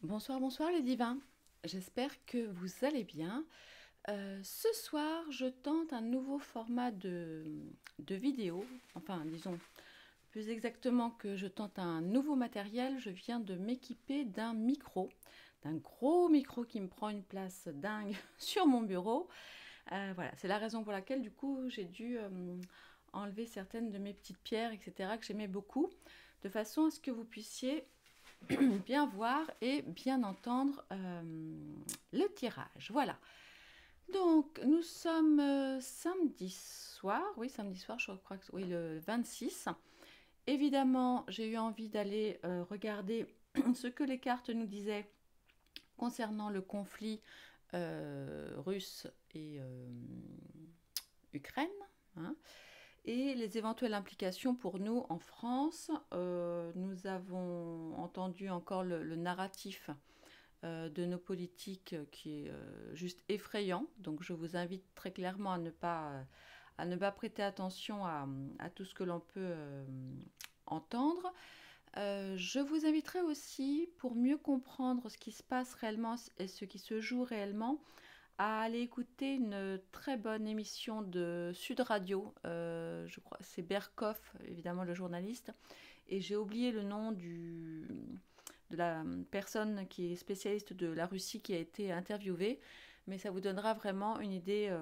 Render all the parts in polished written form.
Bonsoir, bonsoir les divins. J'espère que vous allez bien. Ce soir, je tente un nouveau format de vidéo. Enfin, disons plus exactement que je tente un nouveau matériel. Je viens de m'équiper d'un micro, d'un gros micro qui me prend une place dingue sur mon bureau. Voilà, c'est la raison pour laquelle du coup j'ai dû enlever certaines de mes petites pierres, etc., que j'aimais beaucoup, de façon à ce que vous puissiez bien voir et bien entendre le tirage. Voilà. Donc, nous sommes samedi soir. Oui, samedi soir, je crois que oui, le 26. Évidemment, j'ai eu envie d'aller regarder ce que les cartes nous disaient concernant le conflit russe et Ukraine. Hein, et les éventuelles implications pour nous en France. Nous avons entendu encore le narratif de nos politiques qui est juste effrayant. Donc je vous invite très clairement à ne pas prêter attention à tout ce que l'on peut entendre. Je vous inviterai aussi, pour mieux comprendre ce qui se passe réellement et ce qui se joue réellement, à aller écouter une très bonne émission de Sud Radio. Je crois c'est Berkoff, évidemment le journaliste, et j'ai oublié le nom de la personne qui est spécialiste de la Russie qui a été interviewée, mais ça vous donnera vraiment une idée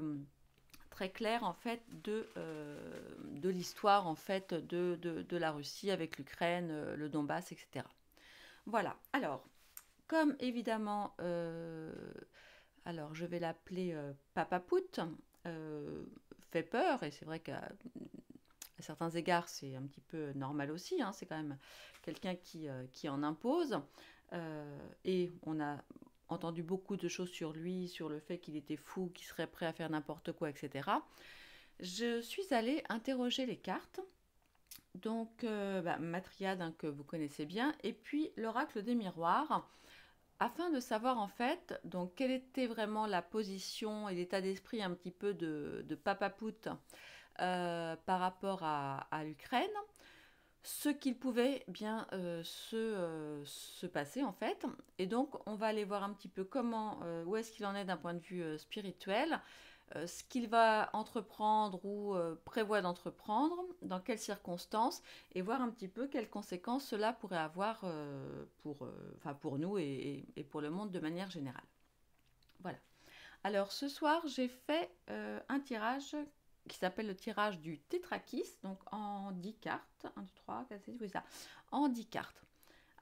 très claire en fait de l'histoire en fait de la Russie avec l'Ukraine, le Donbass, etc. Voilà. Alors, comme évidemment alors je vais l'appeler Papa Pout, fait peur, et c'est vrai qu'à certains égards c'est un petit peu normal aussi, hein, c'est quand même quelqu'un qui en impose, et on a entendu beaucoup de choses sur lui, sur le fait qu'il était fou, qu'il serait prêt à faire n'importe quoi, etc. Je suis allée interroger les cartes, donc ma triade hein, que vous connaissez bien, et puis l'oracle des miroirs, afin de savoir en fait donc quelle était vraiment la position et l'état d'esprit un petit peu de Papa Pout par rapport à l'Ukraine, ce qu'il pouvait bien se passer en fait. Et donc on va aller voir un petit peu comment, où est-ce qu'il en est d'un point de vue spirituel, ce qu'il va entreprendre ou prévoit d'entreprendre, dans quelles circonstances, et voir un petit peu quelles conséquences cela pourrait avoir pour nous et pour le monde de manière générale. Voilà. Alors ce soir, j'ai fait un tirage qui s'appelle le tirage du Tétrakis, donc en 10 cartes. 1, 2, 3, 4, 5, oui, ça. En 10 cartes.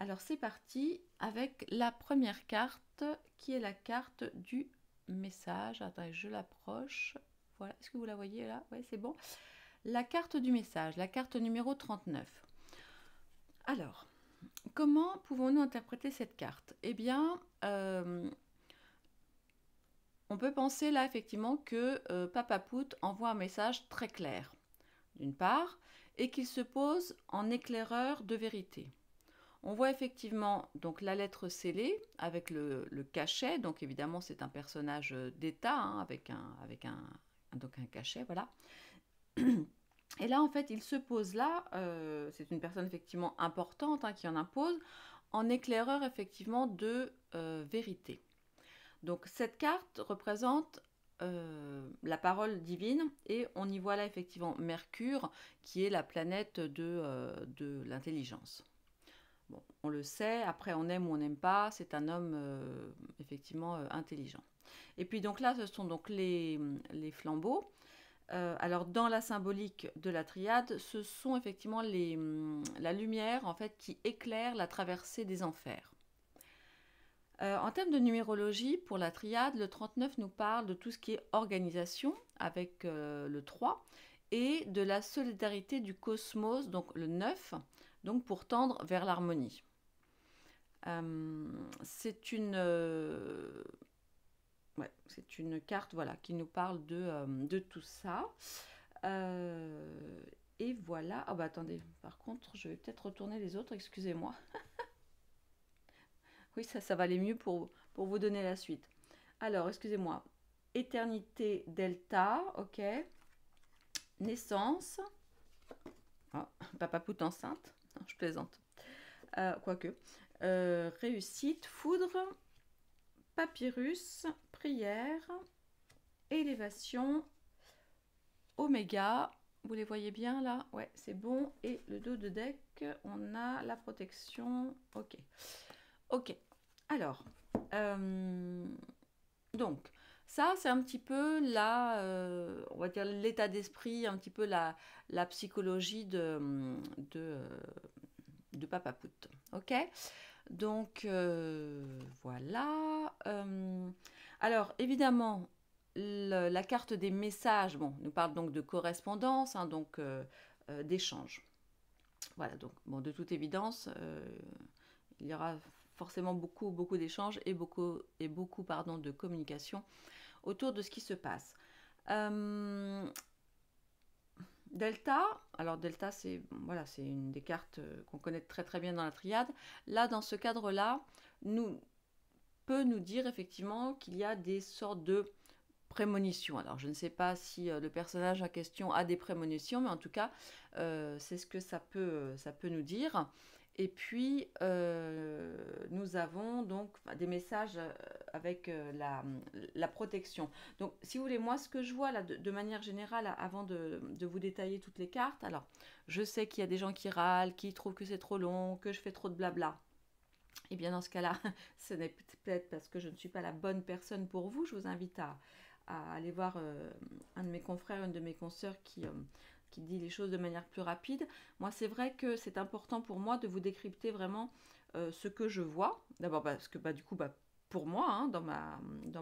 Alors c'est parti avec la première carte qui est la carte du message. Attendez, je l'approche. Voilà, est-ce que vous la voyez là? Oui, c'est bon. La carte du message, la carte numéro 39. Alors, comment pouvons-nous interpréter cette carte? Eh bien, on peut penser là effectivement que Papa Pout envoie un message très clair, d'une part, et qu'il se pose en éclaireur de vérité. On voit effectivement donc la lettre scellée avec le cachet, donc évidemment c'est un personnage d'État hein, donc un cachet, voilà. Et là en fait il se pose là, c'est une personne effectivement importante hein, qui en impose, en éclaireur effectivement de vérité. Donc cette carte représente la parole divine et on y voit là effectivement Mercure qui est la planète de l'intelligence. Bon, on le sait, après on aime ou on n'aime pas, c'est un homme effectivement intelligent. Et puis donc là, ce sont donc les flambeaux. Alors dans la symbolique de la triade, ce sont effectivement la lumière en fait qui éclaire la traversée des enfers. En termes de numérologie, pour la triade, le 39 nous parle de tout ce qui est organisation avec le 3 et de la solidarité du cosmos, donc le 9, donc pour tendre vers l'harmonie. C'est une carte voilà, qui nous parle de tout ça. Et voilà. Oh bah attendez, par contre, je vais peut-être retourner les autres, excusez-moi. Oui, ça va aller mieux pour vous donner la suite. Alors, excusez-moi. Éternité delta, ok. Naissance. Oh, Papa Pout enceinte. Non, je plaisante. Quoique. Réussite, foudre, papyrus, prière, élévation, oméga. Vous les voyez bien là? Ouais, c'est bon. Et le dos de deck, on a la protection. Ok. Ok. Alors, donc, ça, c'est un petit peu on va dire l'état d'esprit, un petit peu la psychologie de, de Papa Pout. Ok? Donc, voilà. Alors, évidemment, la carte des messages, bon, nous parle donc de correspondance, hein, donc d'échange. Voilà, donc, bon, de toute évidence, il y aura forcément beaucoup d'échanges et beaucoup pardon, de communication autour de ce qui se passe. Delta, alors Delta c'est voilà, c'est une des cartes qu'on connaît très bien dans la triade. Là, dans ce cadre-là, peut nous dire effectivement qu'il y a des sortes de prémonitions. Alors je ne sais pas si le personnage en question a des prémonitions, mais en tout cas c'est ce que ça peut nous dire. Et puis nous avons donc des messages avec la protection. Donc si vous voulez, moi ce que je vois là de manière générale, avant de vous détailler toutes les cartes, alors je sais qu'il y a des gens qui râlent, qui trouvent que c'est trop long, que je fais trop de blabla. Et bien dans ce cas-là, ce n'est peut-être parce que je ne suis pas la bonne personne pour vous. Je vous invite à aller voir un de mes confrères, une de mes consoeurs qui dit les choses de manière plus rapide. Moi, c'est vrai que c'est important pour moi de vous décrypter vraiment ce que je vois. D'abord parce que du coup, pour moi, hein, dans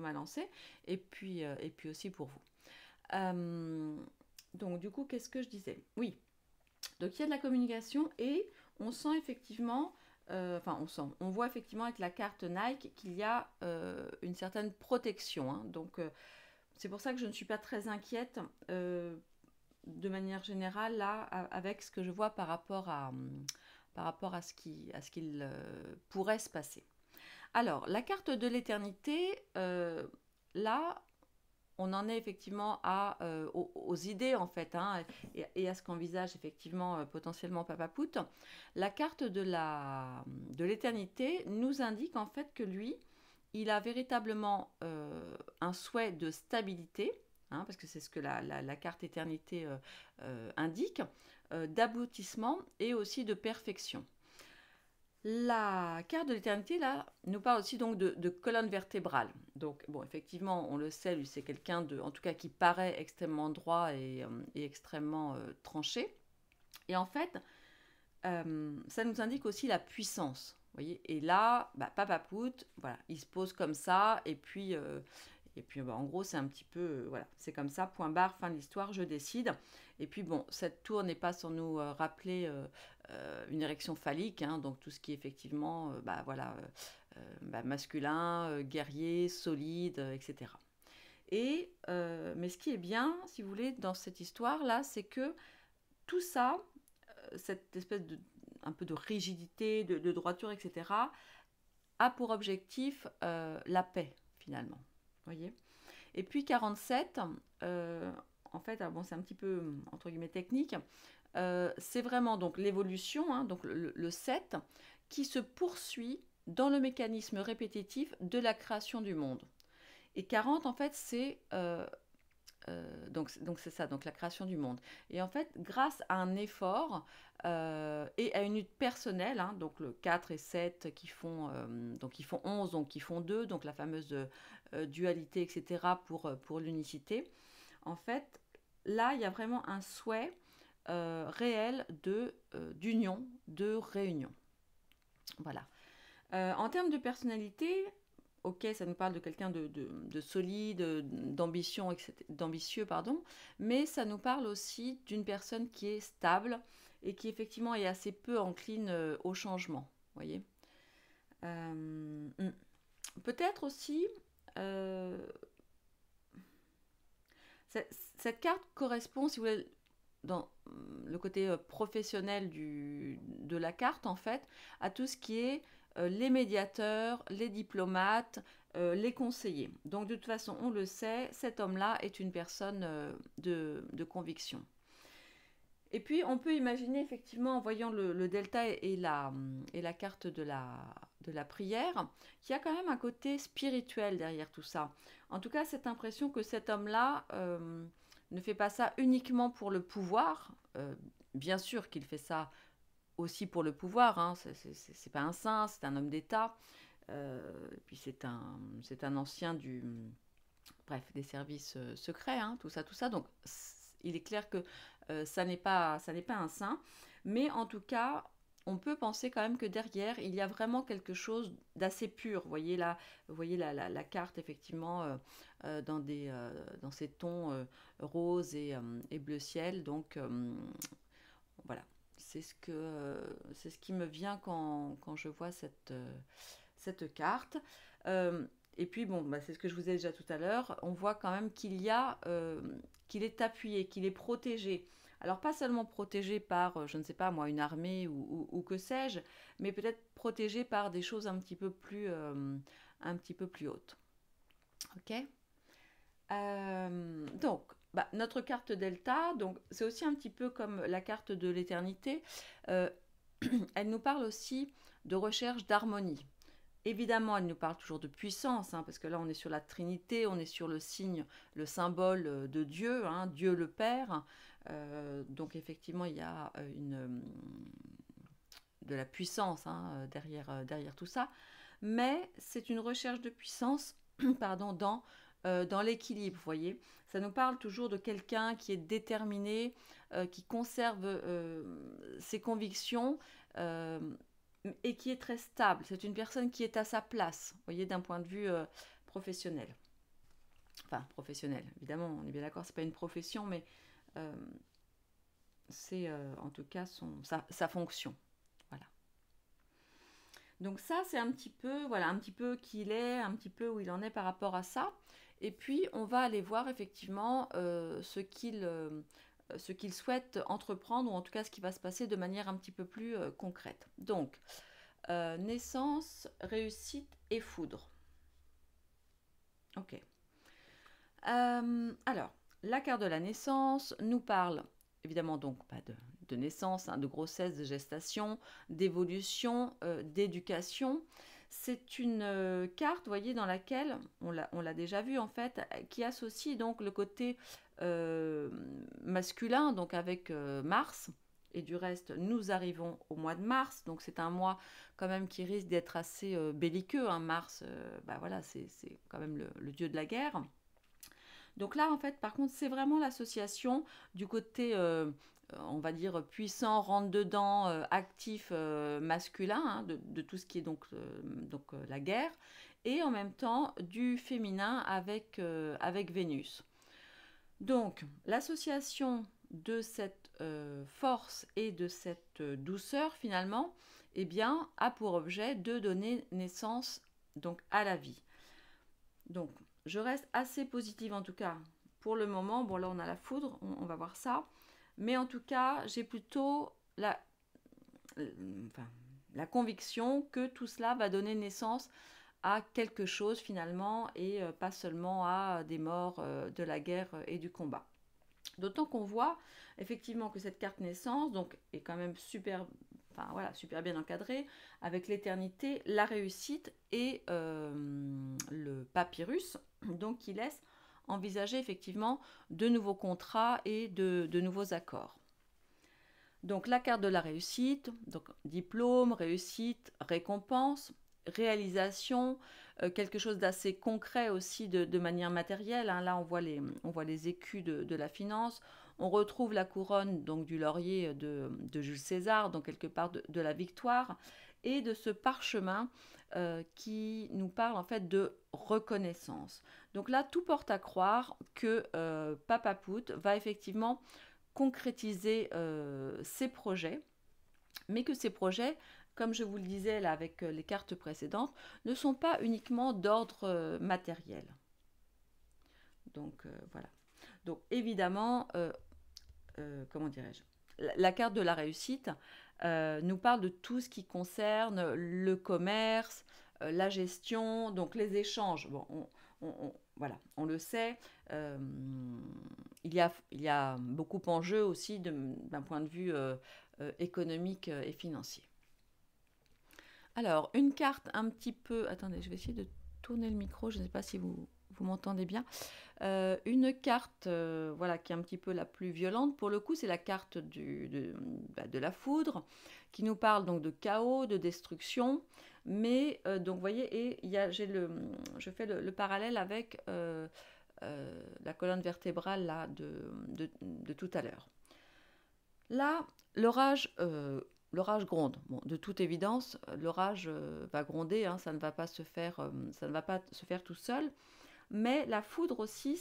ma lancée, et puis aussi pour vous. Donc du coup, qu'est-ce que je disais? Oui, donc il y a de la communication et on sent effectivement, on voit effectivement avec la carte Nike qu'il y a une certaine protection, hein. Donc c'est pour ça que je ne suis pas très inquiète de manière générale là avec ce que je vois par rapport à ce qu'il pourrait se passer. Alors la carte de l'éternité, là on en est effectivement aux idées en fait, hein, et à ce qu'envisage effectivement potentiellement Papa Pout. La carte de l'éternité nous indique en fait que lui, il a véritablement un souhait de stabilité, hein, parce que c'est ce que la carte éternité indique, d'aboutissement et aussi de perfection. La carte de l'éternité, là, nous parle aussi donc de colonne vertébrale. Donc, bon, effectivement, on le sait, lui, c'est quelqu'un en tout cas, qui paraît extrêmement droit et extrêmement tranché. Et en fait, ça nous indique aussi la puissance. Vous voyez. Et là, Papa Pout, voilà, il se pose comme ça, et puis en gros, c'est un petit peu, voilà, c'est comme ça, point barre, fin de l'histoire, je décide. Et puis bon, cette tour n'est pas sans nous rappeler une érection phallique, hein, donc tout ce qui est effectivement, masculin, guerrier, solide, etc. Et, mais ce qui est bien, si vous voulez, dans cette histoire-là, c'est que tout ça, cette espèce un peu de rigidité, de droiture, etc., a pour objectif la paix, finalement. Vous voyez. Et puis 47, en fait, bon, c'est un petit peu, entre guillemets, technique, c'est vraiment donc l'évolution, hein, donc le 7, qui se poursuit dans le mécanisme répétitif de la création du monde. Et 40, en fait, c'est donc c'est ça, donc la création du monde. Et en fait, grâce à un effort et à une lutte personnelle, hein, donc le 4 et 7 donc ils font 11, donc ils font 2, donc la fameuse dualité, etc., pour l'unicité. En fait, là, il y a vraiment un souhait réel d'union, de réunion. Voilà. En termes de personnalité, ok, ça nous parle de quelqu'un de solide, d'ambitieux, pardon, mais ça nous parle aussi d'une personne qui est stable et qui effectivement est assez peu encline au changement. Voyez. Peut-être aussi, cette carte correspond, si vous voulez, dans le côté professionnel de la carte, en fait, à tout ce qui est les médiateurs, les diplomates, les conseillers. Donc de toute façon, on le sait, cet homme-là est une personne de conviction. Et puis on peut imaginer effectivement, en voyant le delta et la carte de de la prière, qu'il y a quand même un côté spirituel derrière tout ça. En tout cas, cette impression que cet homme-là ne fait pas ça uniquement pour le pouvoir. Bien sûr qu'il fait ça aussi pour le pouvoir, hein. C'est pas un saint, c'est un homme d'État. Et puis c'est un ancien bref, des services secrets, hein, tout ça, tout ça. Donc il est clair que ça n'est pas un saint, mais en tout cas, on peut penser quand même que derrière, il y a vraiment quelque chose d'assez pur. Vous voyez la carte, effectivement, dans ces tons rose et bleu ciel. Donc, voilà, c'est ce qui me vient quand je vois cette carte. Et puis, bon, bah, c'est ce que je vous ai déjà tout à l'heure. On voit quand même qu'il est appuyé, qu'il est protégé. Alors, pas seulement protégé par, je ne sais pas moi, une armée ou que sais-je, mais peut-être protégé par des choses un petit peu plus hautes. Ok. Donc, bah, notre carte delta, donc c'est aussi un petit peu comme la carte de l'éternité. Euh, Elle nous parle aussi de recherche d'harmonie. Évidemment, elle nous parle toujours de puissance, hein, parce que là, on est sur la Trinité, on est sur le signe, le symbole de Dieu, hein, Dieu le Père. Donc, effectivement, il y a de la puissance, hein, derrière tout ça. Mais c'est une recherche de puissance pardon, dans l'équilibre, vous voyez. Ça nous parle toujours de quelqu'un qui est déterminé, qui conserve ses convictions et qui est très stable. C'est une personne qui est à sa place, vous voyez, d'un point de vue professionnel. Enfin, professionnel, évidemment, on est bien d'accord, c'est pas une profession, mais euh, c'est en tout cas sa fonction. Voilà. Donc ça, c'est un petit peu, voilà, un petit peu qui il est, un petit peu où il en est par rapport à ça. Et puis, on va aller voir effectivement ce qu'il souhaite entreprendre, ou en tout cas ce qui va se passer de manière un petit peu plus concrète. Donc, naissance, réussite et foudre. Ok. Alors, la carte de la naissance nous parle évidemment donc pas de naissance, hein, de grossesse, de gestation, d'évolution, d'éducation. C'est une carte, vous voyez, dans laquelle, on l'a déjà vu en fait, qui associe donc le côté masculin, donc avec Mars. Et du reste, nous arrivons au mois de mars, donc c'est un mois quand même qui risque d'être assez belliqueux, hein. Mars, bah voilà, c'est quand même le dieu de la guerre. Donc là, en fait, par contre, c'est vraiment l'association du côté, on va dire, puissant, rentre-dedans, actif, masculin, hein, de tout ce qui est donc la guerre, et en même temps du féminin avec Vénus. Donc, l'association de cette force et de cette douceur, finalement, eh bien, a pour objet de donner naissance donc à la vie. Donc, je reste assez positive en tout cas pour le moment. Bon, là, on a la foudre, on va voir ça. Mais en tout cas, j'ai plutôt la conviction que tout cela va donner naissance à quelque chose finalement et pas seulement à des morts de la guerre et du combat. D'autant qu'on voit effectivement que cette carte naissance donc, est quand même super bien encadrée avec l'éternité, la réussite et le papyrus, donc qui laisse envisager effectivement de nouveaux contrats et de nouveaux accords. Donc la carte de la réussite, donc diplôme, réussite, récompense, réalisation, quelque chose d'assez concret aussi de manière matérielle, hein. Là on voit les écus de la finance, on retrouve la couronne donc du laurier de Jules César, donc quelque part de la victoire, et de ce parchemin qui nous parle en fait de reconnaissance. Donc là tout porte à croire que Papa Pout va effectivement concrétiser ses projets, mais que ces projets, comme je vous le disais là avec les cartes précédentes, ne sont pas uniquement d'ordre matériel. Donc voilà. Donc évidemment, comment dirais-je, la carte de la réussite nous parle de tout ce qui concerne le commerce, la gestion, donc les échanges. Bon, voilà, on le sait. Il y a beaucoup en jeu aussi d'un point de vue économique et financier. Alors, une carte un petit peu... Attendez, je vais essayer de tourner le micro, je ne sais pas si vous m'entendez bien. Une carte voilà, qui est un petit peu la plus violente, pour le coup, c'est la carte de la foudre, qui nous parle donc de chaos, de destruction. Mais, donc, vous voyez, et je fais le parallèle avec la colonne vertébrale là, de tout à l'heure. Là, l'orage gronde. Bon, de toute évidence, l'orage va gronder, hein, ça ne va pas se faire, tout seul. Mais la foudre aussi,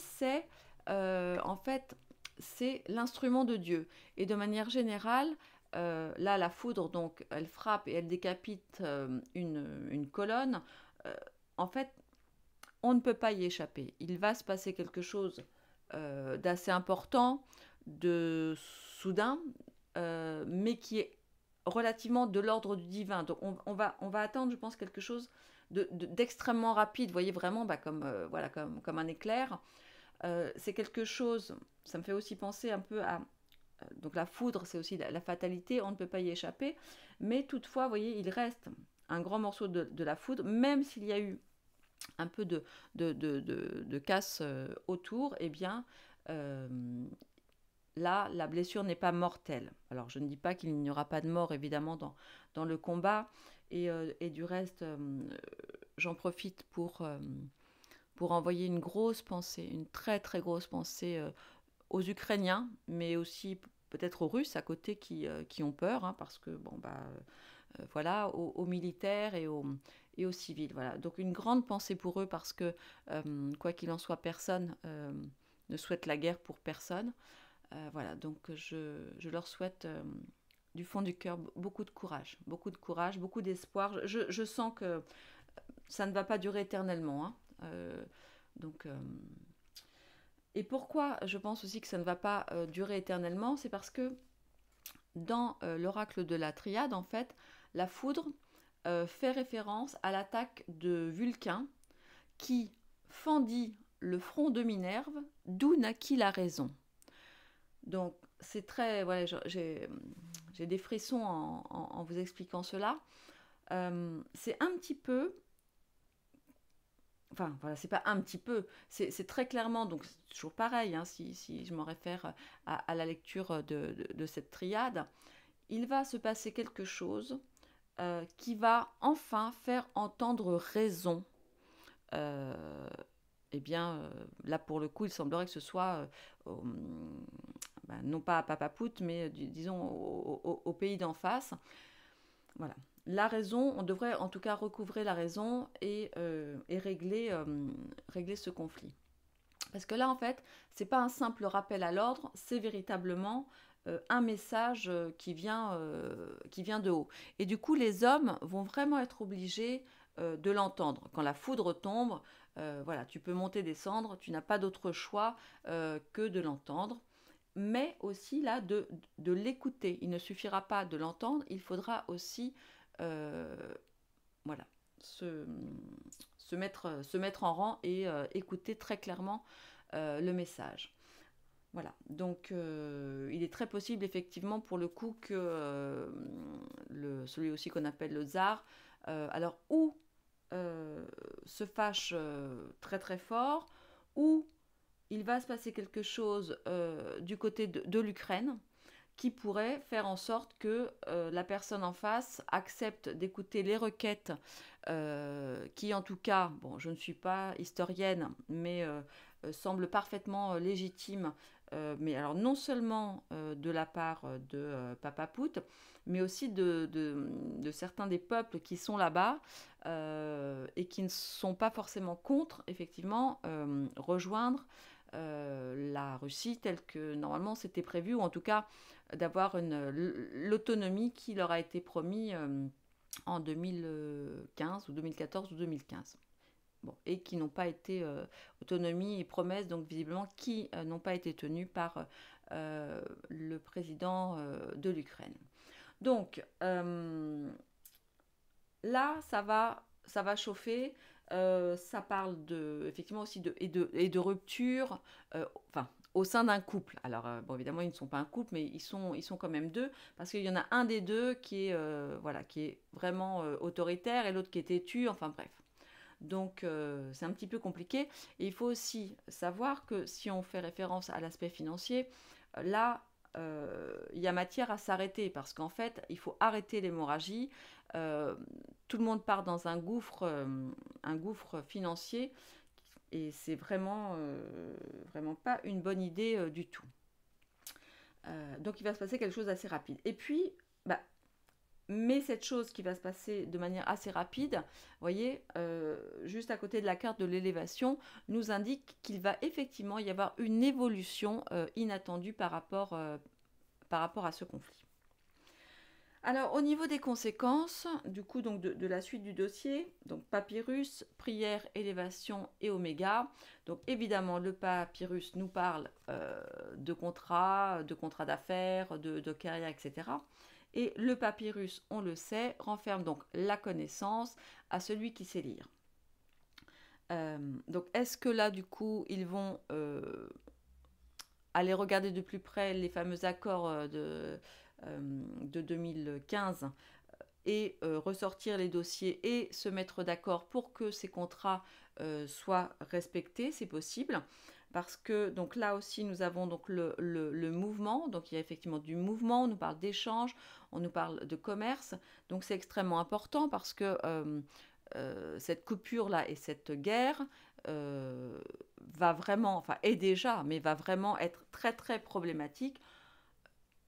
en fait, c'est l'instrument de Dieu. Et de manière générale, là, la foudre, donc, elle frappe et elle décapite une colonne. Euh, En fait, on ne peut pas y échapper. Il va se passer quelque chose d'assez important, de soudain, mais qui est relativement de l'ordre du divin. Donc on va attendre, je pense, quelque chose d'extrêmement rapide. Vous voyez, vraiment comme, voilà, comme un éclair. C'est quelque chose, ça me fait aussi penser un peu à... Donc la foudre, c'est aussi la fatalité, on ne peut pas y échapper. Mais toutefois, vous voyez, il reste un grand morceau de la foudre, même s'il y a eu un peu de casse autour, eh bien, euh, là, la blessure n'est pas mortelle. Alors, je ne dis pas qu'il n'y aura pas de mort, évidemment, dans le combat. Et du reste, j'en profite pour envoyer une grosse pensée, une très, très grosse pensée aux Ukrainiens, mais aussi peut-être aux Russes à côté qui ont peur, hein, parce que, bon, bah, voilà, aux militaires et aux civils. Voilà. Donc une grande pensée pour eux parce que, quoi qu'il en soit, personne ne souhaite la guerre pour personne. Voilà, donc je leur souhaite du fond du cœur beaucoup de courage, beaucoup d'espoir. Je sens que ça ne va pas durer éternellement. Hein. Donc, et pourquoi je pense aussi que ça ne va pas durer éternellement, c'est parce que dans l'oracle de la Triade, en fait, la foudre fait référence à l'attaque de Vulcain qui fendit le front de Minerve, d'où naquit la raison. Donc c'est très... Voilà, j'ai des frissons en vous expliquant cela. C'est un petit peu... Enfin, voilà, c'est pas un petit peu, c'est très clairement, donc c'est toujours pareil, hein, si je m'en réfère à la lecture de cette triade, il va se passer quelque chose qui va enfin faire entendre raison. Euh, eh bien, là pour le coup, il semblerait que ce soit, non pas à Papapout, mais disons au pays d'en face. Voilà. La raison, on devrait en tout cas recouvrer la raison et régler ce conflit. Parce que là, en fait, c'est pas un simple rappel à l'ordre, c'est véritablement un message qui vient de haut. Et du coup, les hommes vont vraiment être obligés de l'entendre. Quand la foudre tombe, voilà, tu peux monter, descendre, tu n'as pas d'autre choix que de l'entendre. Mais aussi là, de l'écouter. Il ne suffira pas de l'entendre, il faudra aussi euh, voilà, se, se mettre en rang et écouter très clairement le message. Voilà, donc il est très possible effectivement pour le coup que celui aussi qu'on appelle le tsar, alors ou se fâche très très fort, ou il va se passer quelque chose du côté de l'Ukraine qui pourrait faire en sorte que la personne en face accepte d'écouter les requêtes qui, en tout cas, bon, je ne suis pas historienne, mais semblent parfaitement légitimes. Mais alors non seulement de la part de Papapout, mais aussi de certains des peuples qui sont là-bas et qui ne sont pas forcément contre, effectivement, rejoindre la Russie telle que normalement c'était prévu, ou en tout cas d'avoir l'autonomie qui leur a été promis en 2015 ou 2014 ou 2015. Bon, et qui n'ont pas été autonomie et promesses, donc visiblement qui n'ont pas été tenues par le président de l'Ukraine. Donc là, ça va chauffer. Ça parle effectivement aussi et de rupture, enfin, au sein d'un couple. Alors, bon, évidemment, ils ne sont pas un couple, mais ils sont quand même deux, parce qu'il y en a un des deux qui est, voilà, qui est vraiment autoritaire et l'autre qui est têtu, enfin bref. Donc, c'est un petit peu compliqué. Et il faut aussi savoir que si on fait référence à l'aspect financier, là, il y a matière à s'arrêter, parce qu'en fait, il faut arrêter l'hémorragie. Euh, Tout le monde part dans un gouffre financier, et c'est vraiment pas une bonne idée du tout. Donc il va se passer quelque chose d'assez rapide. Et puis, bah, mais cette chose qui va se passer de manière assez rapide, vous voyez, juste à côté de la carte de l'élévation, nous indique qu'il va effectivement y avoir une évolution inattendue par rapport à ce conflit. Alors, au niveau des conséquences, du coup, donc de la suite du dossier, donc papyrus, prière, élévation et oméga. Donc, évidemment, le papyrus nous parle de contrats d'affaires, de carrière, etc. Et le papyrus, on le sait, renferme donc la connaissance à celui qui sait lire. Donc, est-ce que là, du coup, ils vont aller regarder de plus près les fameux accords de 2015 et ressortir les dossiers et se mettre d'accord pour que ces contrats soient respectés, c'est possible. Parce que donc là aussi nous avons donc le mouvement, donc il y a effectivement du mouvement, on nous parle d'échange, on nous parle de commerce, donc c'est extrêmement important parce que cette coupure là et cette guerre va vraiment, enfin est déjà, mais va vraiment être très très problématique.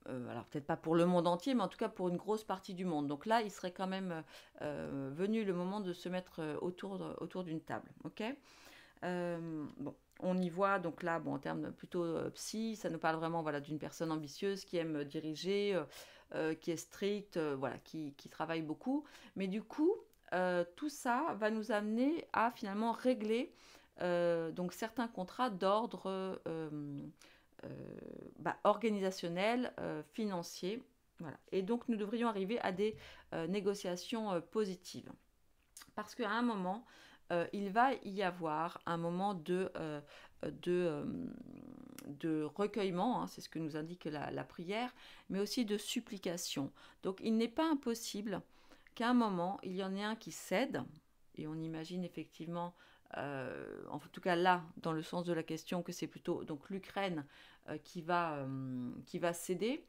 Alors peut-être pas pour le monde entier, mais en tout cas pour une grosse partie du monde. Donc là, il serait quand même venu le moment de se mettre autour d'une table. Ok. Bon, on y voit donc là, bon, en termes plutôt psy, ça nous parle vraiment voilà, d'une personne ambitieuse qui aime diriger, qui est stricte, voilà, qui travaille beaucoup. Mais du coup, tout ça va nous amener à finalement régler donc certains contrats d'ordre organisationnel, financier. Voilà. Et donc nous devrions arriver à des négociations positives. Parce qu'à un moment, il va y avoir un moment de, de recueillement, hein, c'est ce que nous indique la prière, mais aussi de supplication. Donc il n'est pas impossible qu'à un moment, il y en ait un qui cède, et on imagine effectivement, en tout cas là, dans le sens de la question, que c'est plutôt donc l'Ukraine qui va céder,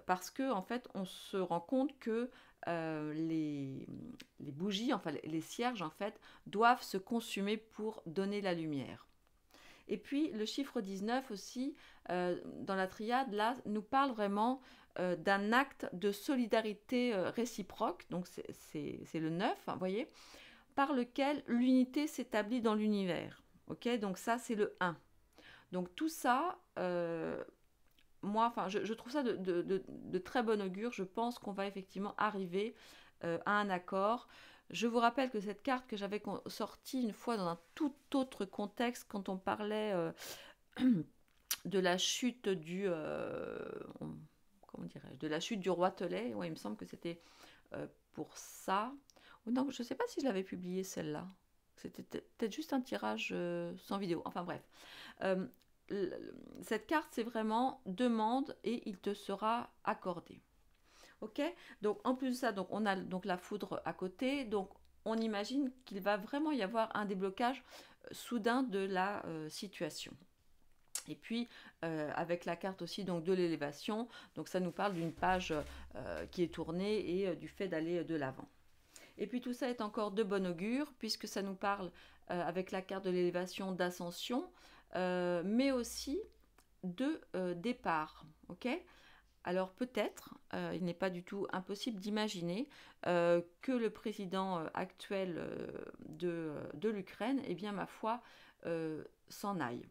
parce que en fait, on se rend compte que les bougies, enfin les cierges, en fait, doivent se consumer pour donner la lumière. Et puis le chiffre 19 aussi, dans la triade, là, nous parle vraiment d'un acte de solidarité réciproque, donc c'est le 9, vous voyez, par lequel l'unité s'établit dans l'univers. Ok, donc ça, c'est le 1. Donc tout ça, moi, enfin, je trouve ça de très bon augure. Je pense qu'on va effectivement arriver à un accord. Je vous rappelle que cette carte que j'avais sortie une fois dans un tout autre contexte, quand on parlait de la chute comment dirais-je, de la chute du roi Tolède. Ouais, il me semble que c'était pour ça. Non, je ne sais pas si je l'avais publiée celle-là. C'était peut-être juste un tirage sans vidéo. Enfin bref. Euh, cette carte, c'est vraiment demande et il te sera accordé. Ok. Donc en plus de ça, donc on a donc la foudre à côté. Donc on imagine qu'il va vraiment y avoir un déblocage soudain de la situation. Et puis avec la carte aussi donc de l'élévation, donc ça nous parle d'une page qui est tournée et du fait d'aller de l'avant. Et puis tout ça est encore de bon augure puisque ça nous parle avec la carte de l'élévation d'ascension, mais aussi de départ. Ok. Alors peut-être, il n'est pas du tout impossible d'imaginer que le président actuel de l'Ukraine, eh bien ma foi, s'en aille.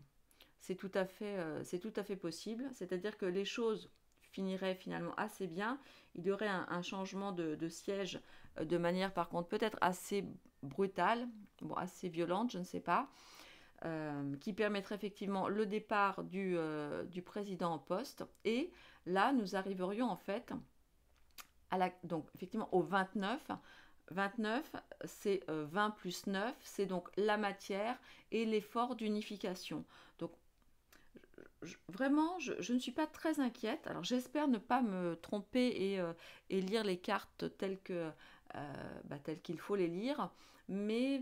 C'est tout à fait possible. C'est-à-dire que les choses finiraient finalement assez bien. Il y aurait un changement de siège de manière par contre peut-être assez brutale, bon, assez violente, je ne sais pas, qui permettrait effectivement le départ du président en poste. Et là, nous arriverions en fait donc effectivement au 29. 29, c'est 20 plus 9, c'est donc la matière et l'effort d'unification. Donc vraiment, je ne suis pas très inquiète. Alors j'espère ne pas me tromper et lire les cartes telles qu'il faut les lire. Mais,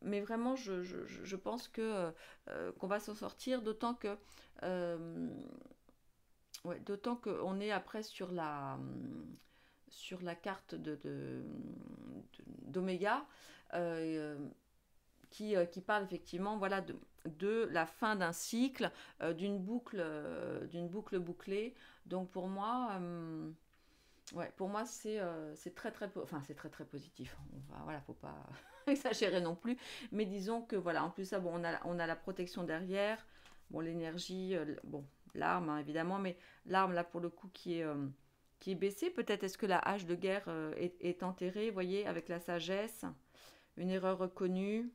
mais vraiment, je pense qu'on va s'en sortir, euh, d'autant qu'on est après sur la carte d'Oméga. euh, qui parle effectivement voilà, de la fin d'un cycle, d'une boucle bouclée. Donc pour moi c'est très très, enfin c'est très très positif. Voilà, faut pas exagérer non plus. Mais disons que voilà, en plus ça, bon, on a la protection derrière, bon l'énergie, bon l'arme hein, évidemment, mais l'arme là pour le coup qui est baissée. Peut-être est-ce que la hache de guerre est enterrée, vous voyez, avec la sagesse, une erreur reconnue.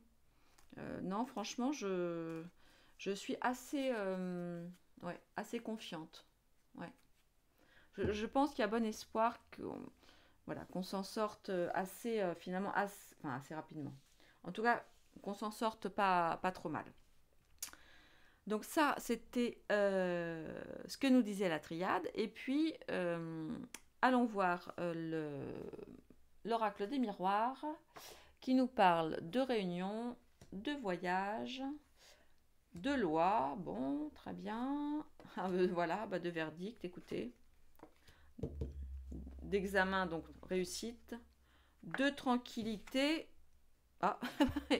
Non, franchement, je suis ouais, assez confiante. Ouais. Je pense qu'il y a bon espoir voilà, qu'on s'en sorte finalement, enfin, assez rapidement. En tout cas, qu'on s'en sorte pas trop mal. Donc ça, c'était ce que nous disait la triade. Et puis, allons voir l'oracle des miroirs qui nous parle de réunion, de voyage, de loi, bon, très bien. Voilà, bah, de verdict, écoutez. D'examen, donc réussite. De tranquillité. Ah,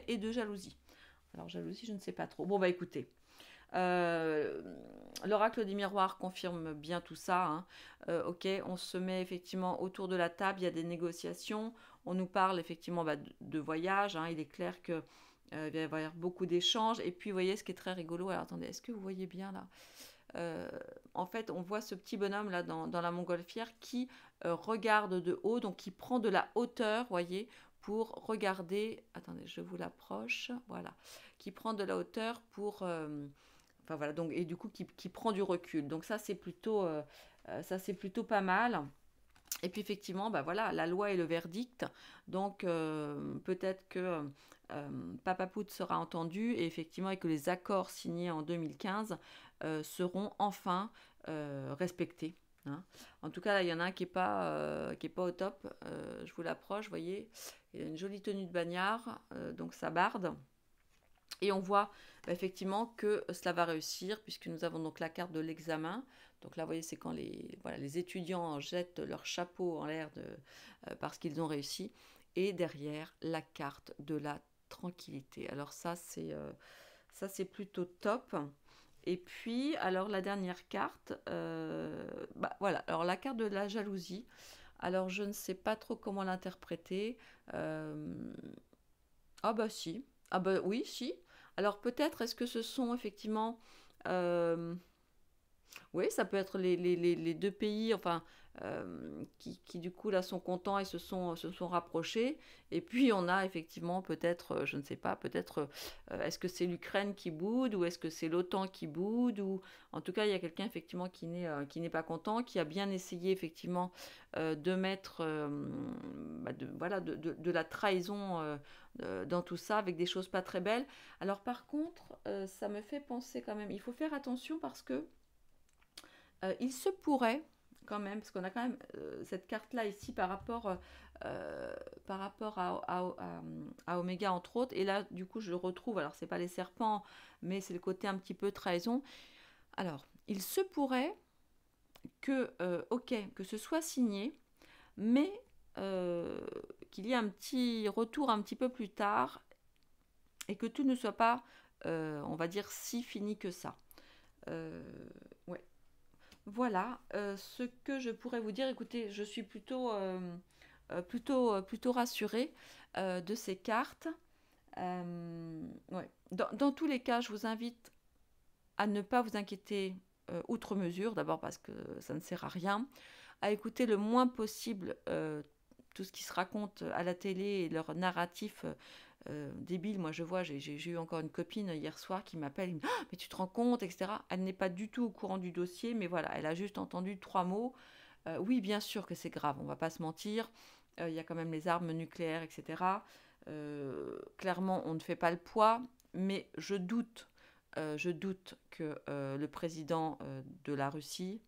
et de jalousie. Alors, jalousie, je ne sais pas trop. Bon, bah écoutez. Euh, L'oracle des miroirs confirme bien tout ça. Hein. Ok, on se met effectivement autour de la table, il y a des négociations. On nous parle effectivement de voyage. Hein. Il est clair que il va y avoir beaucoup d'échanges. Et puis, vous voyez, ce qui est très rigolo. Alors, attendez, est-ce que vous voyez bien là euh, En fait, on voit ce petit bonhomme là dans la montgolfière qui regarde de haut, donc qui prend de la hauteur, voyez, pour regarder. Attendez, je vous l'approche. Voilà, qui prend de la hauteur pour. Enfin voilà, donc et du coup qui prend du recul. Donc ça c'est plutôt pas mal. Et puis effectivement, bah voilà, la loi et le verdict. Donc peut-être que Papa Pout sera entendu et effectivement et que les accords signés en 2015 seront enfin respectés. Hein. En tout cas, là, il y en a un qui est pas au top. Je vous l'approche, vous voyez. Il a une jolie tenue de bagnard, donc sa barde. Et on voit effectivement que cela va réussir puisque nous avons donc la carte de l'examen. Donc là, vous voyez, c'est quand les étudiants jettent leur chapeau en l'air parce qu'ils ont réussi. Et derrière, la carte de la tranquillité. Alors ça, c'est plutôt top. Et puis, alors la dernière carte, voilà. Alors la carte de la jalousie. Alors je ne sais pas trop comment l'interpréter. Ah bah si. Ah bah oui, si. Alors peut-être est-ce que ce sont effectivement euh, oui, ça peut être les deux pays, enfin, qui du coup là sont contents et se sont rapprochés. Et puis on a effectivement peut-être, je ne sais pas, peut-être est-ce que c'est l'Ukraine qui boude ou est-ce que c'est l'OTAN qui boude ou en tout cas il y a quelqu'un effectivement qui n'est pas content, qui a bien essayé effectivement de mettre voilà de la trahison dans tout ça avec des choses pas très belles. Alors par contre, ça me fait penser quand même, il faut faire attention parce que il se pourrait quand même, parce qu'on a quand même cette carte-là ici par rapport à Oméga entre autres, et là du coup je le retrouve, alors c'est pas les serpents, mais c'est le côté un petit peu trahison. Alors, il se pourrait ok, que ce soit signé, mais qu'il y ait un petit retour un petit peu plus tard, et que tout ne soit pas, on va dire, si fini que ça. Euh, ouais. Voilà ce que je pourrais vous dire. Écoutez, je suis plutôt rassurée de ces cartes. Ouais. Dans tous les cas, je vous invite à ne pas vous inquiéter outre mesure, d'abord parce que ça ne sert à rien, à écouter le moins possible tout ce qui se raconte à la télé et leur narratif débile. Moi, je vois, j'ai eu encore une copine hier soir qui m'appelle, ah, mais tu te rends compte, etc. Elle n'est pas du tout au courant du dossier, mais voilà, elle a juste entendu 3 mots. Oui, bien sûr que c'est grave, on va pas se mentir. Il y a quand même les armes nucléaires, etc. Clairement, on ne fait pas le poids, mais je doute je doute que le président de la Russie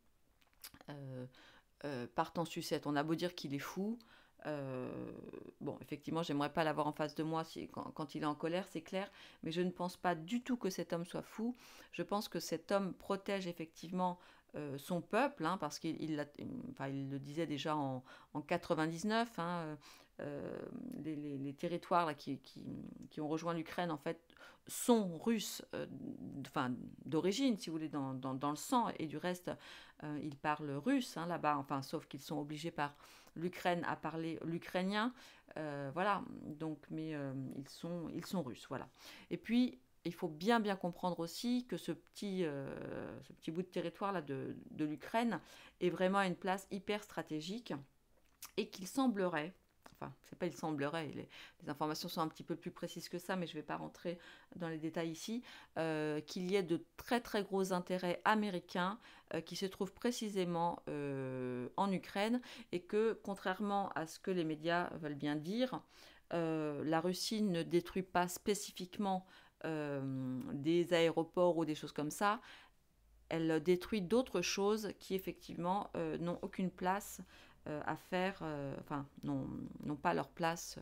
parte en sucette. On a beau dire qu'il est fou. Bon, effectivement, j'aimerais pas l'avoir en face de moi quand il est en colère, c'est clair, mais je ne pense pas du tout que cet homme soit fou. Je pense que cet homme protège effectivement son peuple, hein, parce enfin, il le disait déjà en 99, hein, les territoires là, qui ont rejoint l'Ukraine, en fait, sont russes, enfin, d'origine, si vous voulez, dans le sang, et du reste, ils parlent russe, hein, là-bas, enfin, sauf qu'ils sont obligés par l'Ukraine à parler l'ukrainien, voilà, donc, mais ils sont russes, voilà. Et puis, il faut bien comprendre aussi que ce petit bout de territoire là de l'Ukraine est vraiment une place hyper stratégique et qu'il semblerait, enfin c'est pas il semblerait, les informations sont un petit peu plus précises que ça, mais je ne vais pas rentrer dans les détails ici, qu'il y ait de très gros intérêts américains qui se trouvent précisément en Ukraine et que contrairement à ce que les médias veulent bien dire, la Russie ne détruit pas spécifiquement des aéroports ou des choses comme ça, elle détruit d'autres choses qui effectivement n'ont aucune place à faire, enfin n'ont pas leur place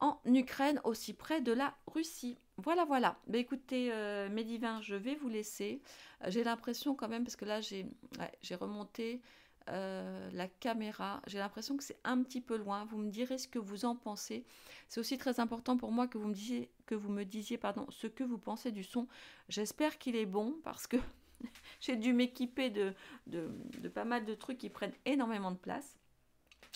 en Ukraine, aussi près de la Russie. Voilà. Bah, écoutez, mes divins, je vais vous laisser. J'ai l'impression quand même, parce que là j'ai remonté la caméra, j'ai l'impression que c'est un petit peu loin. Vous me direz ce que vous en pensez. C'est aussi très important pour moi que vous me disiez pardon, ce que vous pensez du son. J'espère qu'il est bon, parce que j'ai dû m'équiper de pas mal de trucs qui prennent énormément de place.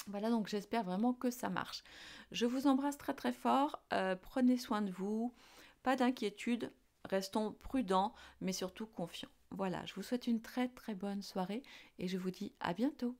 Voilà, donc j'espère vraiment que ça marche. Je vous embrasse très fort. Prenez soin de vous. Pas d'inquiétude. Restons prudents, mais surtout confiants. Voilà, je vous souhaite une très bonne soirée et je vous dis à bientôt.